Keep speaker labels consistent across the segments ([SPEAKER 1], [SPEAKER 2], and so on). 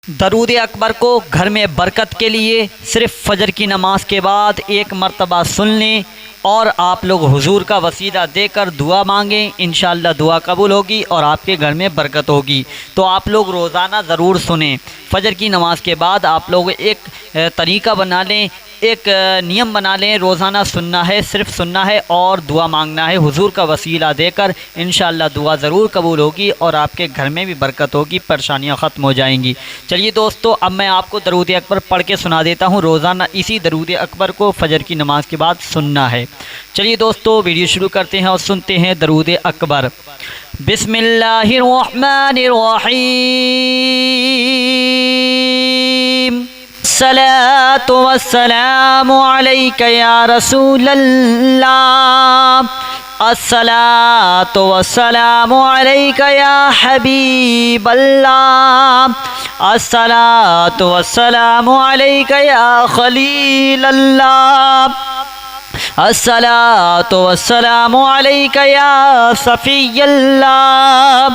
[SPEAKER 1] दरूद अकबर को घर में बरकत के लिए सिर्फ़ फ़जर की नमाज के बाद एक मरतबा सुन लें और आप लोग हुजूर का वसीला देकर दुआ मांगें। इंशाअल्लाह दुआ कबूल होगी और आपके घर में बरकत होगी। तो आप लोग रोज़ाना ज़रूर सुनें। फ़जर की नमाज के बाद आप लोग एक तरीक़ा बना लें, एक नियम बना लें, रोज़ाना सुनना है, सिर्फ़ सुनना है और दुआ मांगना है हुजूर का वसीला देकर। इंशाअल्लाह दुआ ज़रूर कबूल होगी और आपके घर में भी बरकत होगी, परेशानियाँ ख़त्म हो जाएंगी। चलिए दोस्तों, अब मैं आपको दरूद अकबर पढ़ के सुना देता हूँ। रोज़ाना इसी दरूद अकबर को फ़जर की नमाज के बाद सुनना है। चलिए दोस्तों, वीडियो शुरू करते हैं और सुनते हैं दरूद अकबर। बिस्मिल्लाहिर्रहमानिर्रहीम। अस्सलातु वस्सलामु अलैका या रसूलल्लाह। अस्सलातु वस्सलामु अलैका या हबीबल्लाह। अस्सलातु वस्सलामु अलैका या खलीलल्लाह। अस्सलातु वस्सलामु अलैका या सफ़ियल्लाह।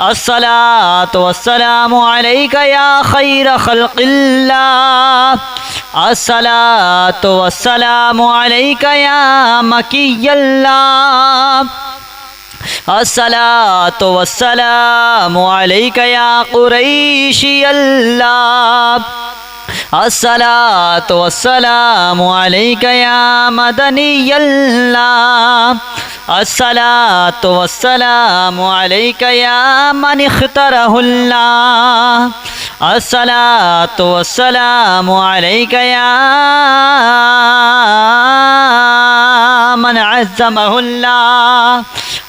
[SPEAKER 1] अस्सलातु वस्सलामु अलैका या खैर खल्क़िल्लाह। अस्सलातु वस्सलामु अलैका या मकीयल्लाह। अस्सलातु वस्सलामु अलैका या कुरैशियल्लाह। अस्सलातु वस्सलामु अलैका या मदनियल्लाह। अस्सलातु वस्सलामु अलैका या मन इख्तरहुल्लाह। अस्सलातु वस्सलामु अलैका या मन अज़्ज़महुल्लाह।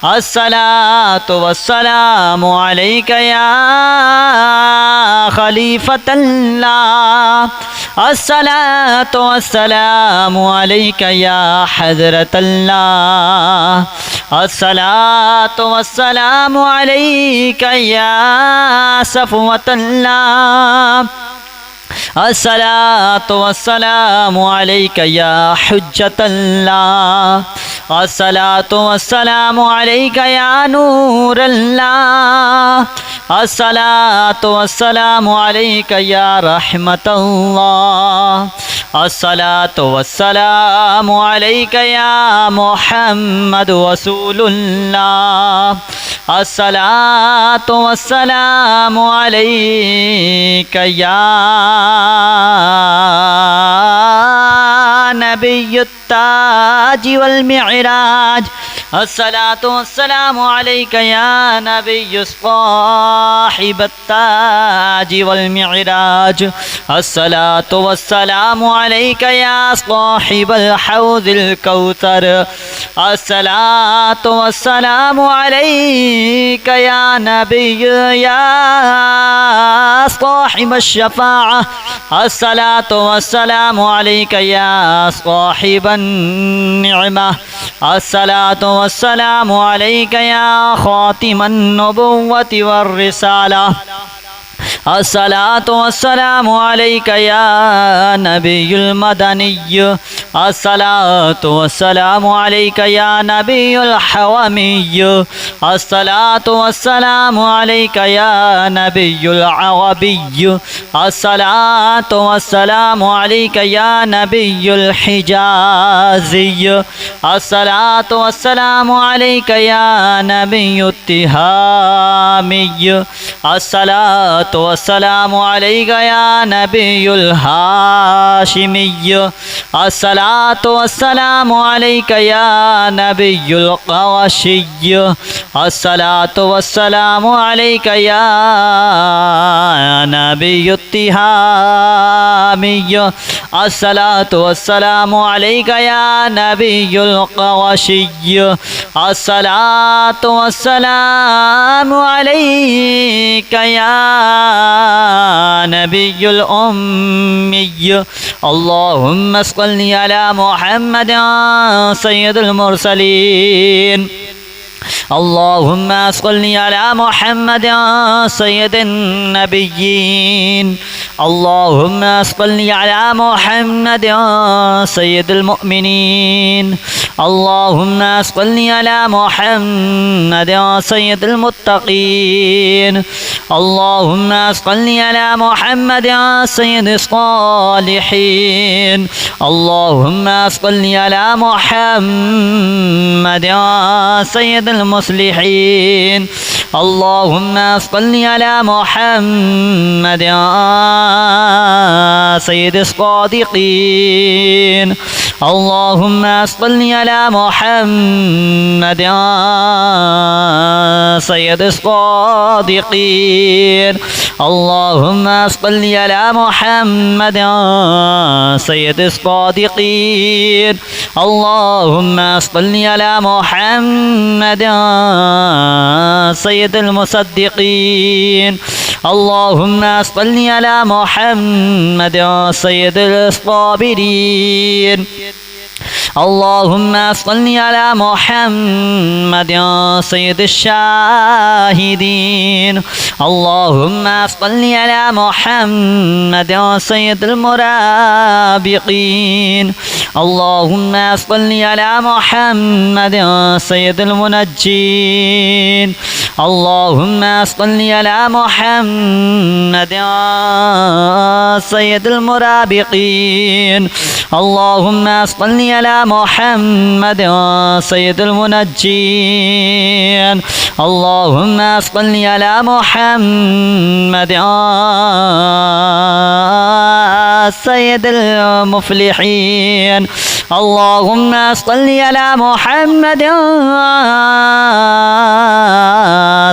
[SPEAKER 1] अस्सलातु वस्सलामु अलैका या खलीफतल्लाह। अस्सलातु वस्सलामु अलैका या हज़रतल्लाह। अस्सलातु वस्सलामु अलैका या सफ़वतल्लाह। अस्सलातु वस्सलामु अलैका या हुज्जतल्लाह। अस्सलातु वस्सलामु अलैका या नूरल्लाह। अस्सलातु वस्सलामु अलैका या रहमतल्लाह। अस्सलातु वस्सलामु अलैका या मुहम्मद रसूलुल्लाह। अस्सलातु वस्सलामु अलैका या नबिय्युत ताज वल मिअराज। अस्सलातु वस्सलामु अलैका या नबिय्युस साहिबत ताज वल मिअराज। अस्सलातु वस्सलामु अलैका या साहिबल हौज़िल कौसर। अस्सलातु वस्सलामु अलैका या नबिय्य या साहिबश शफ़ाअह। अस्सलातु वस्सलामु अलैका या साहिबन निअमह। अस्सलातु वस्सलामु अलैका या खातिमन नबुव्वति वर रिसाला। अस्सलातु वस्सलामु अलैका या नबियुल मदनिय्य। अस्सलातु वस्सलामु अलैका या नबियुल हवमिय्य। अस्सलातु वस्सलामु अलैका या नबियुल अरबिय्य। अस्सलातु वस्सलामु अलैका या नबियुल हिजाज़िय्य। अस्सलातु वस्सलामु अलैका या नबियुत तिहामिय्य। अस्सलातु वस्सलामु अलैका या नबियुल हाशिमिय्य। अस्सलातु वस्सलामु अलैका या नबियुल क़ुरैशिय्य। अस्सलातु वस्सलामु अलैका या नबियुत तिहामिय्य। अस्सलातु वस्सलामु अलैका या नबियुल क़ुरैशिय्य। अस्सलातु वस्सलामु अलैका या नबियुल उम्मिय्य। अल्लाहुम्मा सल्लि अला मुहम्मद सय्यदुल मुरसलीन। अल्लाहुम्मा सल्लि अला मुहम्मद सय्यदिन नबिय्यीन। अल्लाहुम्मा सल्लि अला मुहम्मद सय्यदुल मुअमिनीन। اللهم صل على محمد سيد المتقين. اللهم صل على محمد سيد الصالحين. اللهم صل على محمد سيد المصلحين. اللهم صل على محمد سيد الصادقين. اللهم صل على محمد سيد الصادقين. اللهم صل على محمد سيد الصادقين. اللهم صل على محمد سيد المصدقين. اللهم صل على محمد سيد الصابرين. اللهم صل على محمد سيد الشاهدين. اللهم صل على محمد سيد المرابقين. اللهم صل على محمد سيد المنجين. اللهم صل على محمد سيد المرابقين. اللهم صل على محمد سيد المنجين. اللهم صل على محمد سيد المفلحين. اللهم صل على محمد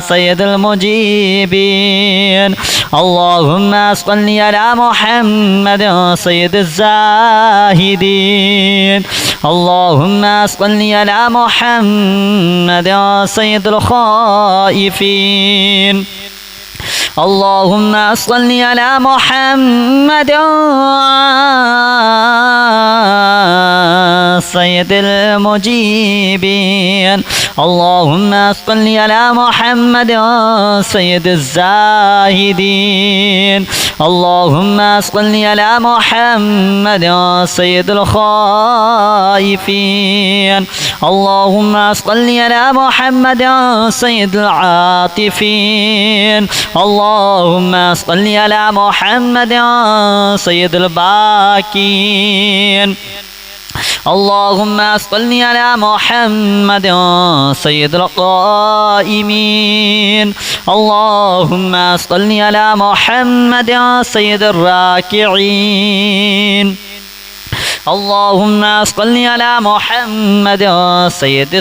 [SPEAKER 1] سيد المجيبين. اللهم صل على محمد سيد الزاهدين. اللهم صل على محمد سيد الخائفين. اللهم صل على محمد سيد المجيبين. اللهم صل على محمد سيد الزاهدين. اللهم صل على محمد سيد الخائفين. اللهم صل على محمد سيد العاطفين. اللهم صل على محمد سيد الباكين. اللهم صل على محمد سيد القائمين. اللهم صل على محمد سيد الراكعين. اللهم صل على محمد سيد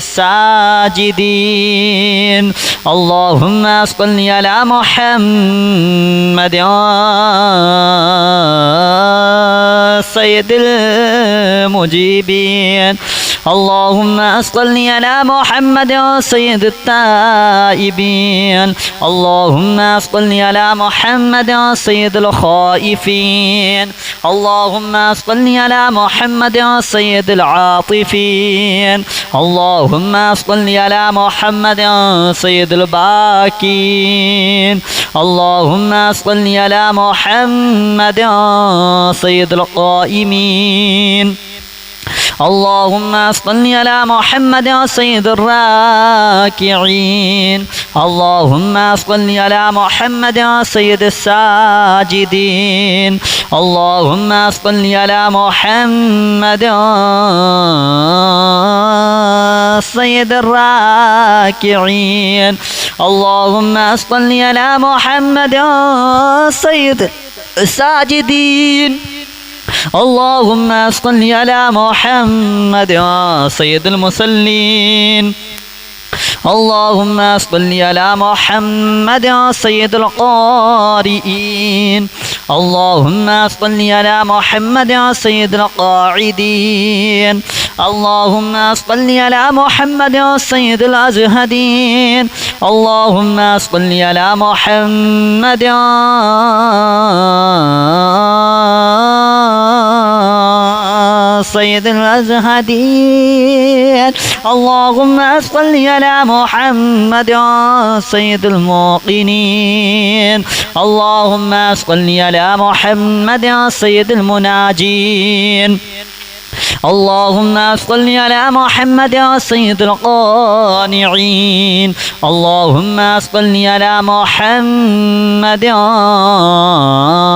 [SPEAKER 1] الساجدين. اللهم صل على محمد سيد المجيبين. اللهم صل على محمد سيد التائبين. اللهم صل على محمد سيد الخائفين. اللهم صل على محمد سيد العاطفين. اللهم صل على محمد سيد الباكين. اللهم صل على محمد سيد القائمين. اللهم صل على محمد سيد الراكعين. اللهم صل على محمد سيد الساجدين. اللهم صل على محمد سيد الراكعين. اللهم صل على محمد سيد الساجدين. اللهم صل على محمد سيد المصلين. اللهم صل على محمد سيد القارئين. اللهم صل على محمد سيد القاعدين. اللهم صل على محمد سيد الأزهدين. اللهم صل على محمد سيد الأزهدين. اللهم صل على محمد سيد الموقنين. اللهم صل على محمد سيد المناجين. اللهم صل على محمد سيد القانعين. اللهم صل على محمد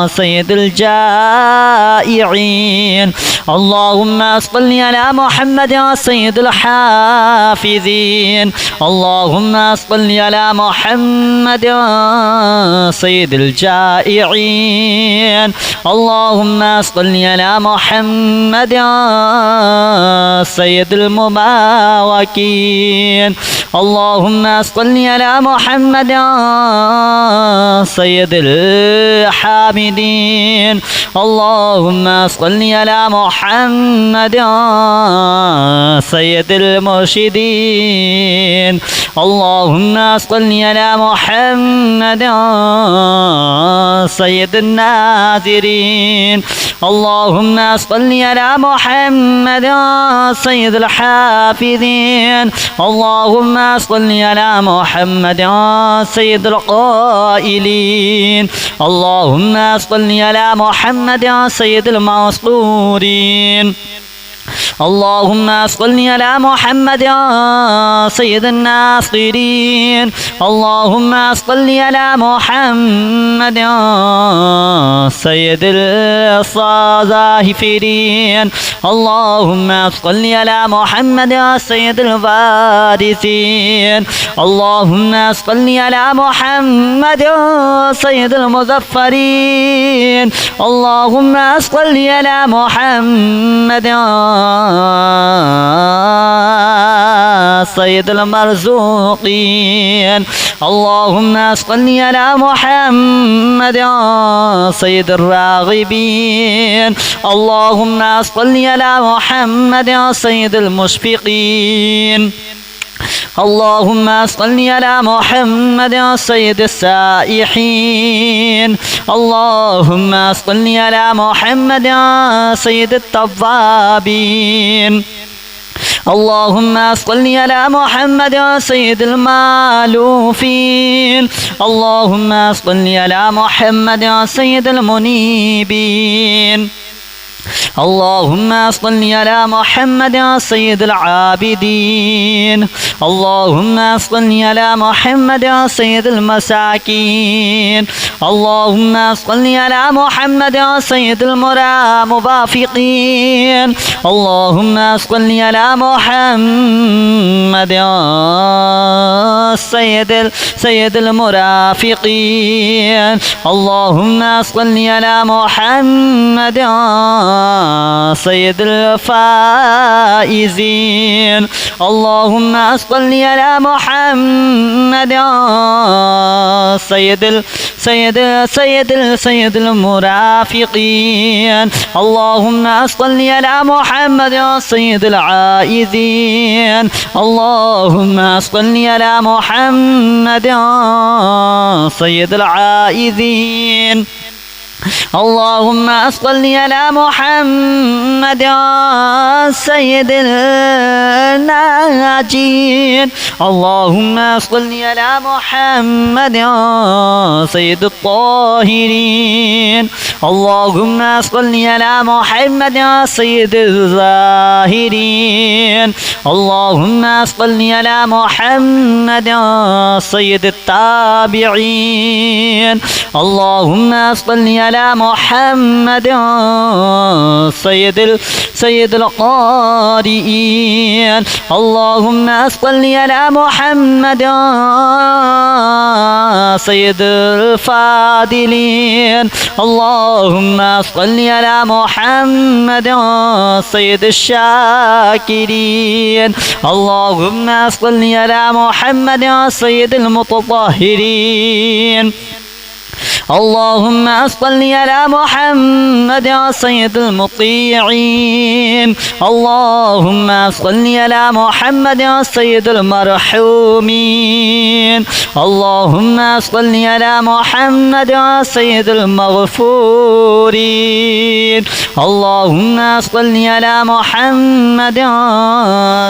[SPEAKER 1] سيد الجائعين. اللهم صل على محمد سيد الحافظين. اللهم صل على محمد سيد الجائعين. اللهم صل على محمد سيد المباركين. اللهم صل على محمد سيد الحامدين. اللهم صل على محمد سيد المرشدين. اللهم صل على محمد سيد الناذرين. اللهم صل على محمد سيد الحافظين. اللهم صل على محمد سيد القائلين. اللهم صل على محمد سيد المسطورين. اللهم صل على محمد سيد الناصرين. اللهم صل على محمد سيد الظاهرين. اللهم صل على محمد سيد الوارثين. اللهم صل على محمد سيد المظفرين. اللهم صل على محمد سيد المرزوقين. اللهم صل على محمد سيد الراغبين. اللهم صل على محمد سيد المشفقين. اللهم صل على محمد سيد السائحين. اللهم صل على محمد سيد التوابين. اللهم صل على محمد سيد المالوفين. اللهم صل على محمد سيد المنيبين. اللهم صل على محمد سيد العابدين. اللهم صل على محمد سيد المساكين. اللهم صل على محمد سيد المرافقين. اللهم صل على محمد سيد المرافقين. اللهم صل على محمد سيد الفائزين. اللهم صل على محمد سيد المرافقين. اللهم صل على محمد سيد العائذين. اللهم صل على محمد سيد العائذين. اللهم صل على محمد سيد الناجين. اللهم صل على محمد سيد الطاهرين. اللهم صل على محمد سيد الظاهرين. اللهم صل على محمد سيد التابعين. اللهم صل على محمد سيد القارئين. اللهم صل على محمد سيد الفاضلين. اللهم صل على محمد سيد الشاكرين. اللهم صل على محمد سيد المتطهرين. اللهم صل على محمد سيد المطيعين. اللهم صل على محمد سيد المرحومين. اللهم صل على محمد سيد المغفورين. اللهم صل على محمد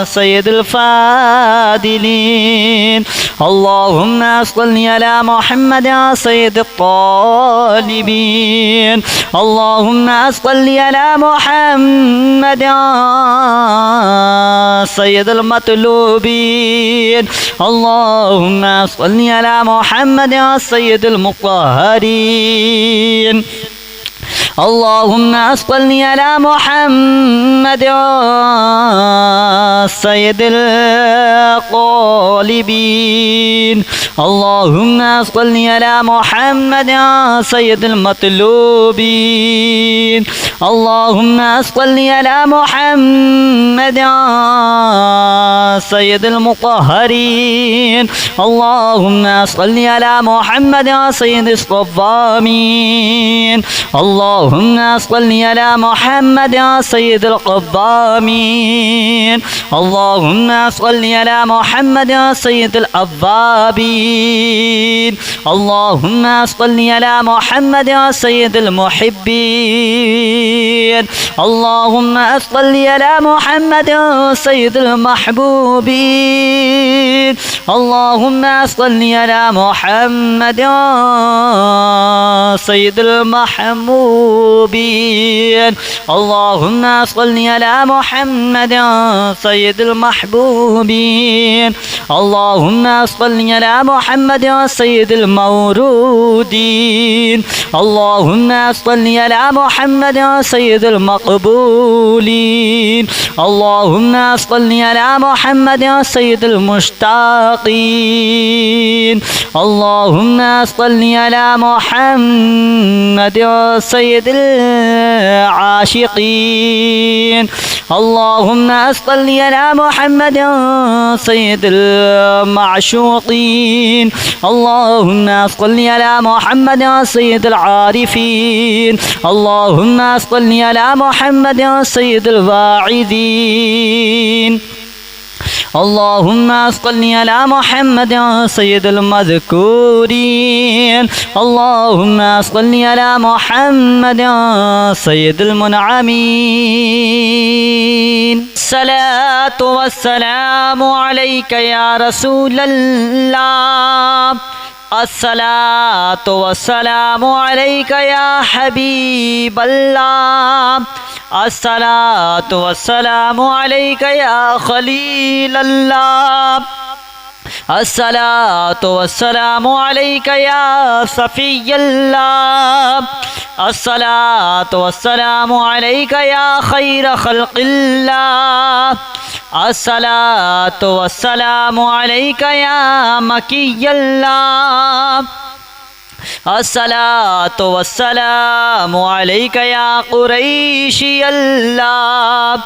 [SPEAKER 1] سيد الفاضلين. اللهم صل على محمد سيد الطاهرين. الطالبين اللهم صل على محمد سيد المطلوبين اللهم صل على محمد سيد المطهرين اللهم صل على محمد سيد الطالبين اللهم صل على محمد سيد المطلوبين اللهم صل على محمد سيد المطهرين اللهم صل على محمد سيد الصوامين اللهم صل على محمد سيد القوامين اللهم صل على محمد سيد الأوابين اللهم صل على محمد سيد المحبين اللهم صل على محمد سيد المحبوبين اللهم صل على محمد سيد المحبوبين اللهم صل على محمد سيد المحبوبين اللهم صل على محمد سيد المورودين اللهم صل على محمد سيد المقبولين اللهم صل على محمد سيد المشتاقين اللهم صل على محمد سيد العاشقين اللهم صل على محمد سيد المعشوقين اللهم صل على محمد سيد العارفين اللهم صل على محمد سيد الواعظين اللهم صل على محمد سيد المذكورين اللهم صل على محمد سيد المنعمين الصلاة والسلام عليك يا رسول الله الصلاة والسلام عليك يا حبيب الله الصلاة والسلام عليك يا خليل الله الصلاة والسلام عليك يا صفي الله الصلاة والسلام عليك يا خير خلق الله الصلاة والسلام عليك يا مكي الله الصلاة والسلام عليك يا قريشي الله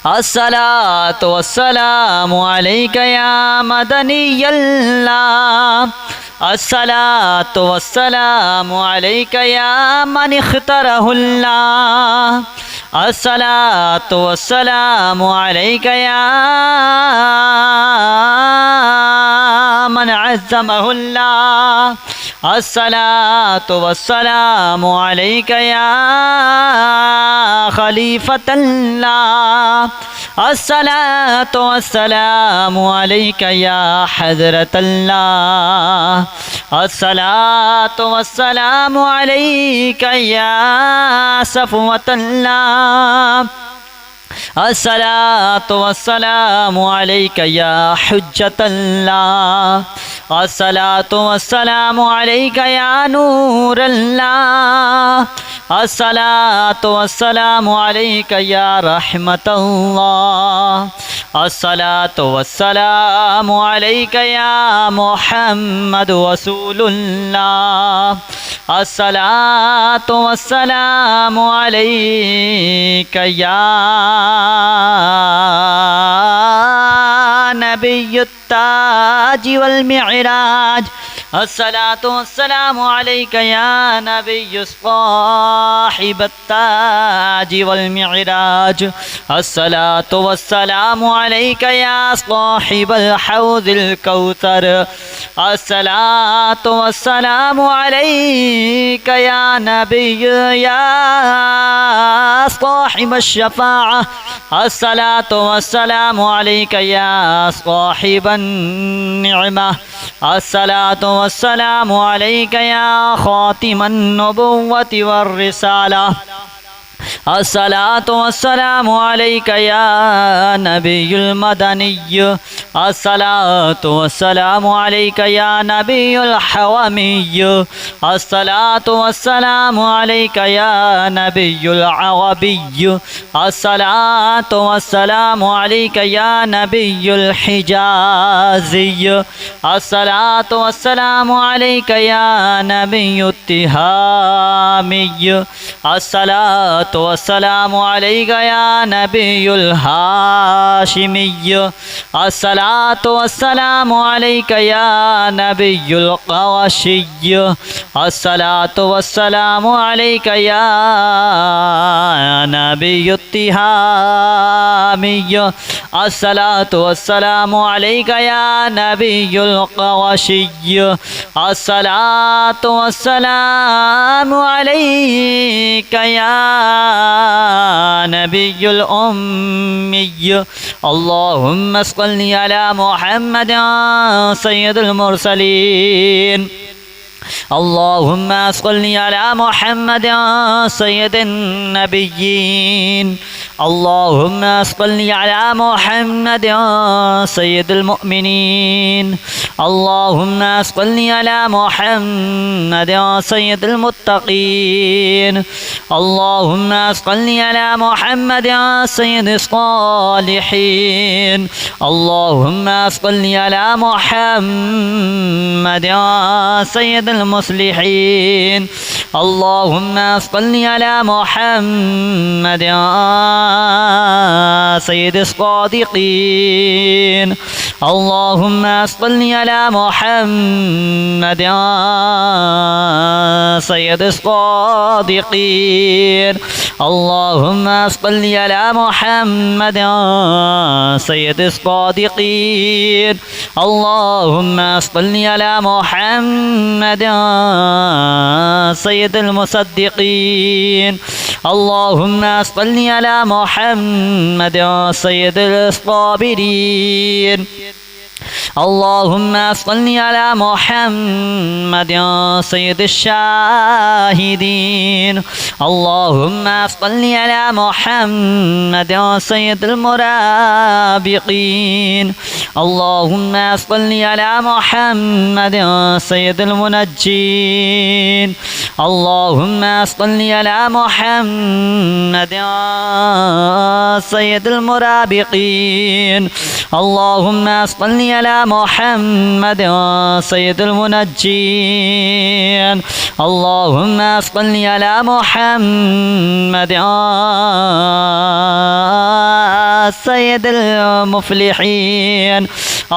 [SPEAKER 1] الصلاة والسلام عليك يا مدني الله الصلاة والسلام عليك يا من اختاره الله الصلاة والسلام عليك يا من عزمه الله الصلاة والسلام عليك يا خليفة الله الصلاة والسلام عليك يا حضرة الله الصلاة والسلام عليك يا صفوة الله الصلاة والسلام عليك يا حجة الله الصلاة والسلام عليك يا نور الله الصلاة والسلام عليك يا رحمة الله الصلاة والسلام عليك يا محمد رسول الله الصلاة والسلام عليك يا نبي التاج والمعراج الصلاة والسلام عليك يا نبي صاحب التاج والمعراج الصلاة والسلام عليك يا صاحب الحوض الكوثر الصلاة والسلام عليك يا نبي يا صاحب الشفاعة الصلاة والسلام عليك يا صاحب النعمة الصلاة वस्सलामु अलैका या खातिमन नबुव्वति वर रिसाला अस्सलातु वस्सलामु अलैका या नबियुल मदनिय्य अस्सलातु वस्सलामु अलैका या नबियुल हवमिय्य अस्सलातु वस्सलामु अलैका या नबियुल अरबिय्य अस्सलातु वस्सलामु अलैका या नबियुल हिजाज़िय्य अस्सलातु वस्सलामु अलैका या नबियुत तिहामिय्य अस्सलातु वस्सलामु अलैका या नबियुल हाशिमिय्य अस्सलातु वस्सलामु अलैका या नबियुल क़वाशिय्य अस्सलातु वस्सलामु अलैका या नबियुत तिहामिय्य अस्सलातु वस्सलामु अलैका या नबियुल क़वाशिय्य अस्सलातु वस्सलामु अलैका या नबियुल उम्मिय्य अल्लाहुम्मा सल्लि अला मुहम्मद सय्यदुल मुरसलीन अल्लाहुम्मा सल्लि अला मुहम्मद सय्यदिन नबिय्यीन अल्लाहुम्मा सल्लि अला मुहम्मद सय्यदुल मुअमिनीन अल्लाहुम्मा सल्लि अला मुहम्मद सय्यदुल मुत्तक़ीन अल्लाहुम्मा सल्लि अला मुहम्मद सय्यदिस सालिहीन अल्लाहुम्मा सल्लि अला मुहम्मद सय्यदुल मुस्लिहीन अल्लाहुम्मा सल्लि अला मुहम्मद सय्यदिस सादिक़ीन अल्लाहुम्मा सल्लि अला मुहम्मद सय्यदिस सादिक़ीन अल्लाहुम्मा सल्लि अला मुहम्मद सय्यदिस सादिक़ीन अल्लाहुम्मा सल्लि अला मुहम्मद सय्यदुल मुसद्दिक़ीन अल्लाहुम्मा सल्लि अला मुहम्मद सय्यदुल साबिरीन अल्लाहुम्मा सल्लि अला मुहम्मद सय्यदिश शाहिदीन अल्लाहुम्मा सल्लि अला मुहम्मद सय्यदुल मुराबिक़ीन अल्लाहुम्मा सल्लि अला मुहम्मद सय्यदुल मुनज्जीन अल्लाहुम्मा सल्लि अला मुहम्मद सय्यदुल मुराबिक़ीन अल्लाहुम्मा सल्लि अला मुहम्मद सय्यदुल मुनज्जीन अल्लाहुम्मा सल्लि अला मुहम्मद सय्यदुल मुफ़्लिहीन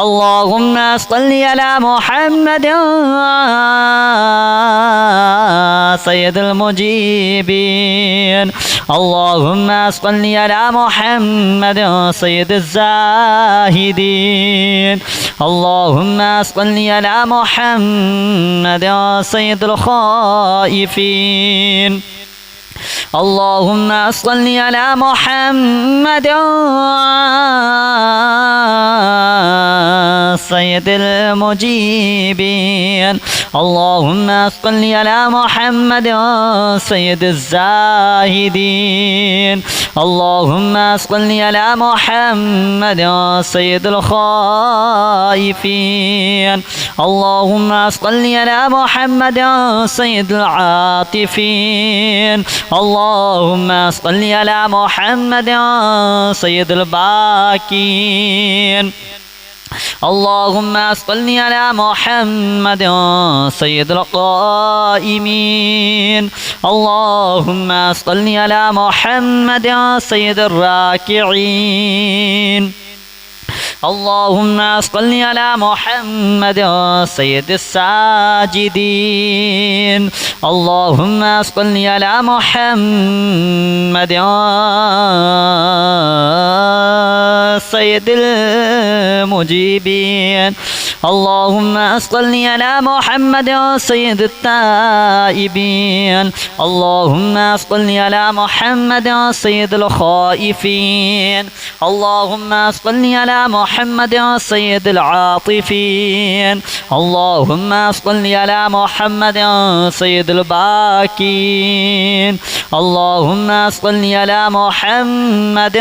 [SPEAKER 1] अल्लाहुम्मा सल्लि अला मुहम्मद सय्यदुल मुजीबीन अल्लाहुम्मा सल्लि अला मुहम्मद सय्यदिज़ ज़ाहिदीन अल्लाहुम्मा सल्लि अला मुहम्मद सय्यदुल ख़ाइफ़ीन अल्लाहुम्मा सल्लि अला मुहम्मद सय्यदुल मुजीबीन अल्लाहुम्मा सल्लि अला मुहम्मद सय्यदिज़ ज़ाहिदीन अल्लाहुम्मा सल्लि अला मुहम्मद सय्यदुल ख़ाइफ़ीन अल्लाहुम्मा सल्लि अला मुहम्मद सय्यदुल आतिफ़ीन अल्लाहुम्मा सल्लि अला मुहम्मद सय्यदुल बाकीन अल्लाहुम्मा सल्लि अला मुहम्मद सय्यदुल क़ाइमीन अल्लाहुम्मा सल्लि अला मुहम्मद सय्यदुर राकिईन अल्लाहुम्मा सल्लि अला मुहम्मद सय्यदिस साजिदीन अल्लाहुम्मा सल्लि अला मुहम्मद सय्यदिल मुजीबीन اللهم صل على محمد سيد التائبين. اللهم صل على محمد سيد الخائفين. اللهم صل على محمد سيد العاطفين. اللهم صل على محمد سيد الباكين. اللهم صل على محمد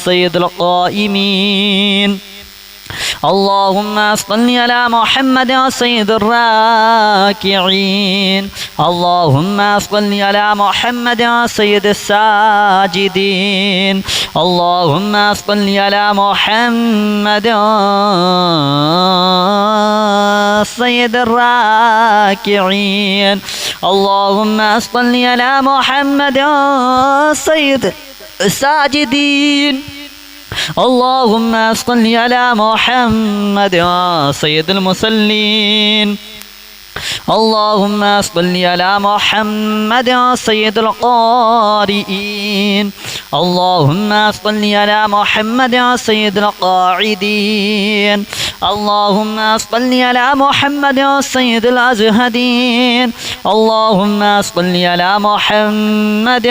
[SPEAKER 1] سيد القائمين. اللهم صل على محمد سيد الراكعين. اللهم صل على محمد سيد الساجدين. اللهم صل على محمد سيد الراكعين. اللهم صل على محمد سيد الساجدين. اللهم صل على محمد سيد المصلين. اللهم صل على محمد سيد القارئين. اللهم صل على محمد سيد القاعدين. اللهم صل على محمد سيد الأزهدين. اللهم صل على محمد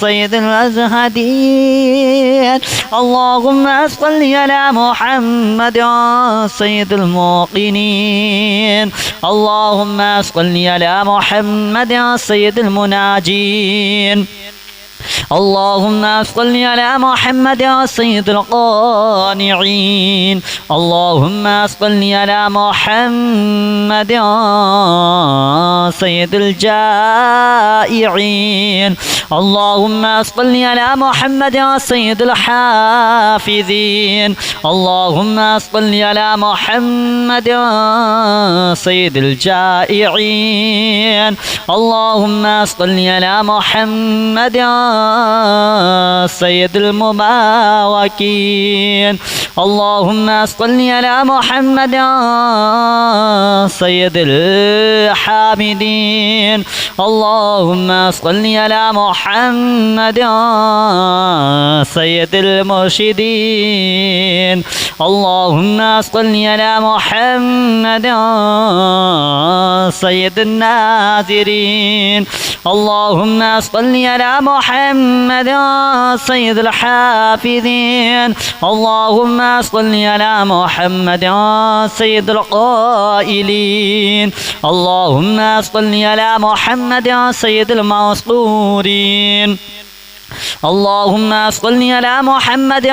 [SPEAKER 1] سيد الأزهدين. اللهم صل على محمد سيد الموقنين. اللهم صل على محمد سيد المناجين. اللهم صل على محمد سيد القانعين. اللهم صل على محمد سيد الجائعين. اللهم صل على محمد سيد الحافظين. اللهم صل على محمد سيد الجائعين. اللهم صل على محمد سيد المباوكين. اللهم صل على محمد سيد الحامدين. اللهم صل على محمد سيد المرشدين. اللهم صل على محمد سيد الناذرين. اللهم صل على محمد سيد الحافظين. اللهم صل على محمد سيد القائلين. اللهم صل على محمد سيد المسطورين. اللهم صل على محمد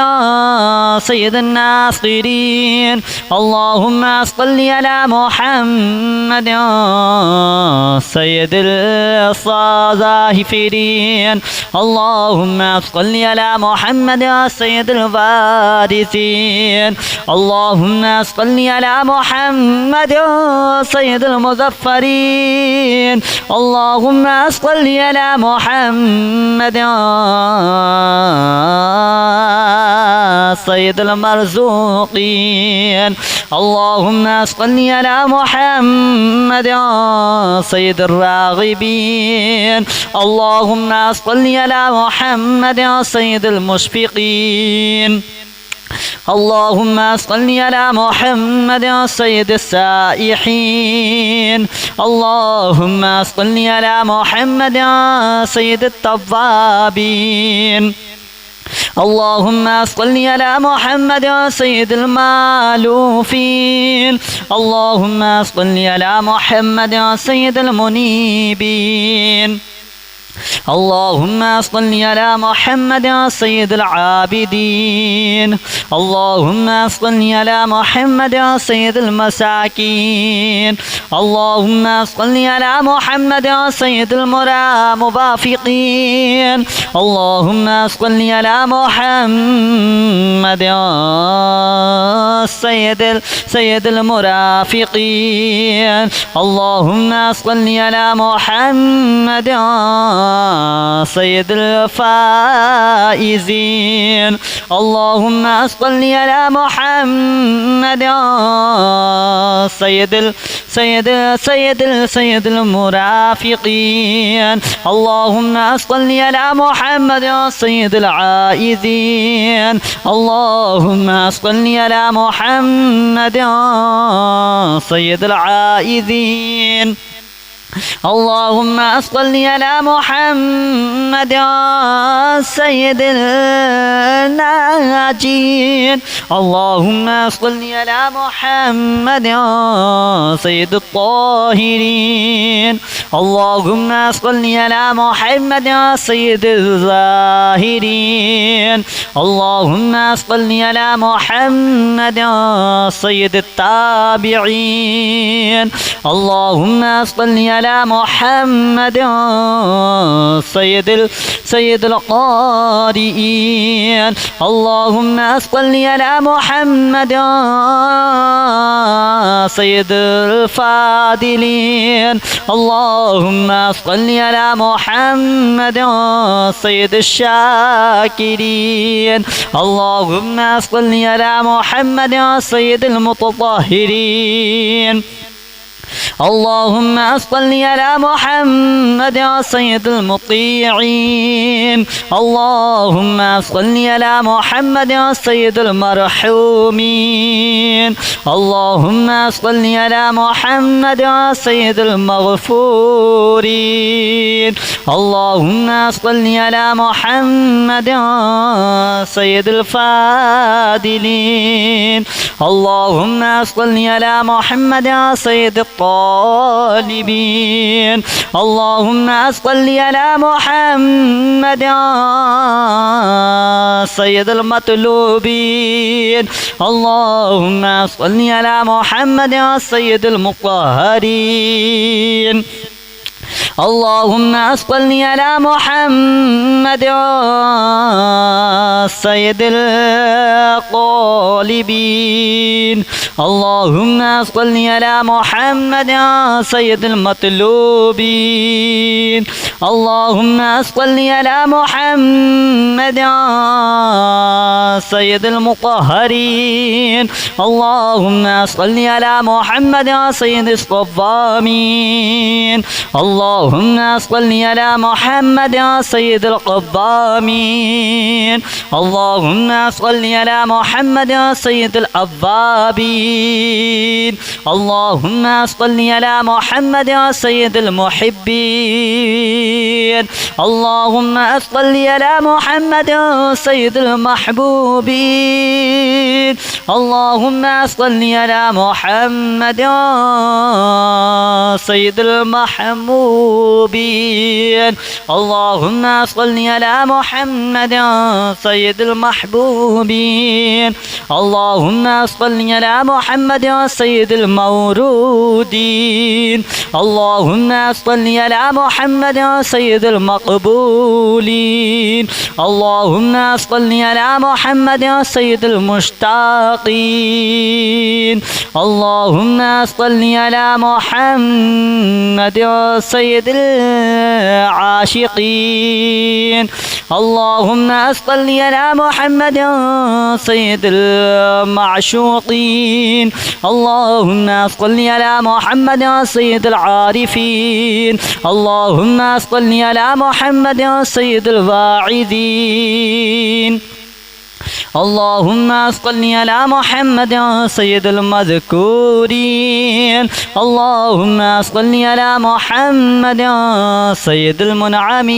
[SPEAKER 1] سيد الناصرين. اللهم صل على محمد سيد الصاذافرين. اللهم صل على محمد سيد الوارثين. اللهم صل على محمد سيد المظفرين. اللهم صل على محمد سيد المرزوقين. اللهم صل على محمد سيد الراغبين. اللهم صل على محمد سيد المشفقين. اللهم صل على محمد سيد السائحين. اللهم صل على محمد سيد التوابين. اللهم صل على محمد سيد المالوفين. اللهم صل على محمد سيد المنيبين. اللهم صل على محمد سيد العابدين. اللهم صل على محمد سيد المساكين. اللهم صل على محمد سيد المرافقين. اللهم صل على محمد سيد المرافقين. اللهم صل على محمد سيد الفائزين. اللهم صل على محمد سيد المرافقين. اللهم صل على محمد سيد العائذين. اللهم صل على محمد سيد العائذين. اللهم صل على محمد سيد الناجين. اللهم صل على محمد سيد الطاهرين. اللهم صل على محمد سيد الظاهرين. اللهم صل على محمد سيد التابعين. اللهم صل على محمد سيد القارئين. اللهم صل على محمد سيد الفاضلين. اللهم صل على محمد سيد الشاكرين. اللهم صل على محمد سيد المتطهرين. اللهم صل على محمد سيد المطيعين. اللهم صل على محمد سيد المرحومين. اللهم صل على محمد سيد المغفورين. اللهم صل على محمد سيد الفاضلين. اللهم صل على محمد سيد الطالبين. اللهم صل على محمد سيد المطلوبين. اللهم صل على محمد سيد المطهرين. اللهم صل على محمد سيد القالبين. اللهم صل على محمد سيد المطلوبين. اللهم صل على محمد سيد المطهرين. اللهم صل على محمد سيد الصوامين. اللهم صل على محمد سيد القوامين. اللهم صل على محمد سيد الأوابين. اللهم صل على محمد سيد المحبين. اللهم صل على محمد سيد المحبوبين. اللهم صل على محمد سيد المحبوبين. اللهم صل على محمد سيد المحبوبين. اللهم صل على محمد سيد المورودين. اللهم صل على محمد سيد المقبولين. اللهم صل على محمد سيد المشتاقين. اللهم صل على محمد سيد العاشقين. اللهم صل على محمد سيد المعشوقين. اللهم صل على محمد سيد العارفين. اللهم صل على محمد سيد الواعظين. اللهم صل على محمد سيد المذكورين. اللهم صل على محمد سيد المنعمين.